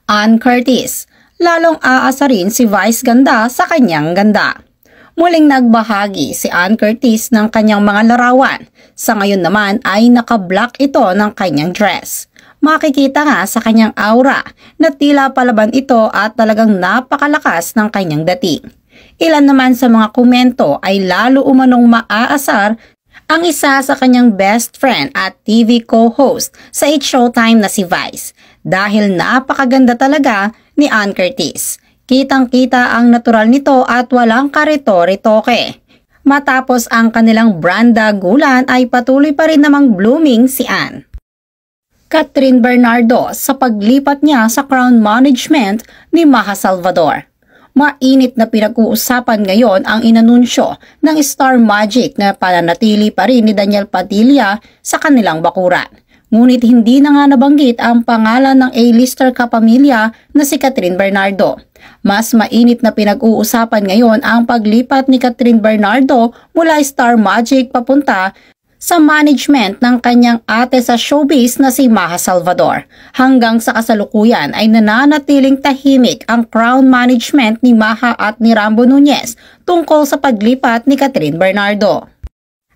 Ann Curtis, lalong aasarin si Vice ganda sa kanyang ganda. Muling nagbahagi si Ann Curtis ng kanyang mga larawan. Sa ngayon naman ay naka-black ito ng kanyang dress. Makikita nga sa kanyang aura na tila palaban ito at talagang napakalakas ng kanyang dating. Ilan naman sa mga komento ay lalo umanong maaasar ang isa sa kanyang best friend at TV co-host sa It's Showtime na si Vice dahil napakaganda talaga ni Ann Curtis. Kitang-kita ang natural nito at walang karito-ritoke. Matapos ang kanilang brandagulan ay patuloy pa rin namang blooming si Ann. Catherine Bernardo sa paglipat niya sa crown management ni Maha Salvador. Mainit na pinag-uusapan ngayon ang inanunsyo ng Star Magic na pananatili pa rin ni Daniel Padilla sa kanilang bakuran. Ngunit hindi na nga nabanggit ang pangalan ng A-lister kapamilya na si Catherine Bernardo. Mas mainit na pinag-uusapan ngayon ang paglipat ni Catherine Bernardo mula Star Magic papunta sa management ng kanyang ate sa showbiz na si Maha Salvador. Hanggang sa kasalukuyan ay nananatiling tahimik ang crown management ni Maha at ni Rambo Nunez tungkol sa paglipat ni Catherine Bernardo.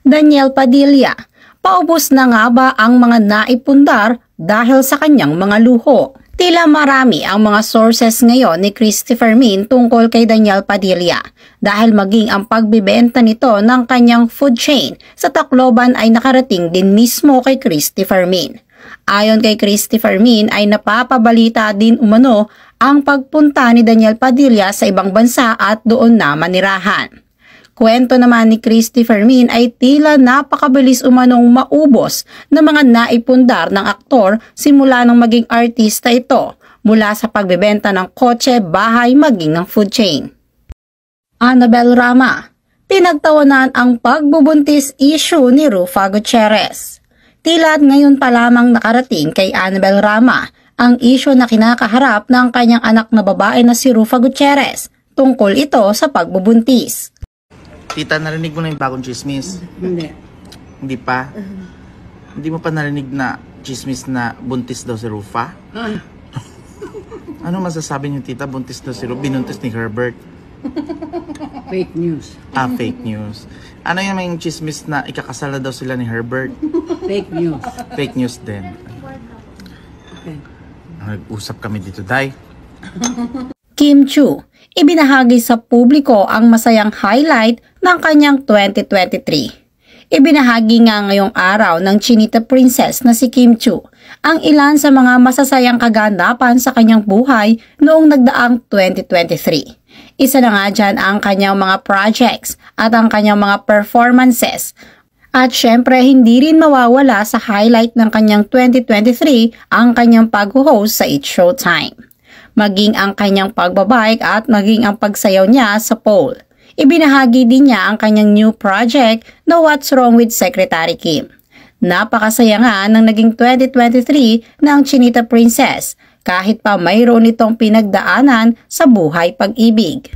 Daniel Padilla, paubos na nga ba ang mga naipundar dahil sa kanyang mga luho? Tila marami ang mga sources ngayon ni Christopher Min tungkol kay Daniel Padilla dahil maging ang pagbibenta nito ng kanyang food chain sa Tacloban ay nakarating din mismo kay Christopher Min. Ayon kay Christopher Min ay napapabalita din umano ang pagpunta ni Daniel Padilla sa ibang bansa at doon na manirahan. Kwento naman ni Christopher Min ay tila napakabilis umanong maubos na mga naipundar ng aktor simula nang maging artista ito mula sa pagbebenta ng kotse, bahay, maging ng food chain. Annabel Rama, pinagtawanan ang pagbubuntis issue ni Rufa Gutierrez. Tila ngayon pa lamang nakarating kay Annabel Rama ang issue na kinakaharap ng kanyang anak na babae na si Rufa Gutierrez tungkol ito sa pagbubuntis. Tita, narinig mo na yung bagong chismis? Hindi. Hindi pa? Hindi mo pa narinig na chismis na buntis daw si Rufa? Ano masasabi niyo, tita? Buntis daw si Rufa? Binuntis ni Herbert? Fake news. Fake news. Ano yung chismis na ikakasala daw sila ni Herbert? Fake news. Fake news din. Okay. Nag-usap kami dito, Day. Kim Chiu, ibinahagi sa publiko ang masayang highlight ng kanyang 2023. Ibinahagi nga ngayong araw ng Chinita Princess na si Kim Chiu ang ilan sa mga masasayang kagandapan sa kanyang buhay noong nagdaang 2023. Isa na nga dyan ang kanyang mga projects at ang kanyang mga performances. At syempre hindi rin mawawala sa highlight ng kanyang 2023 ang kanyang pag-host sa It's Showtime. Maging ang kanyang pagbabike at maging ang pagsayaw niya sa pole. Ibinahagi din niya ang kanyang new project na What's Wrong with Secretary Kim. Napakasaya nga ng naging 2023 ng Chinita Princess kahit pa mayroon itong pinagdaanan sa buhay pag-ibig.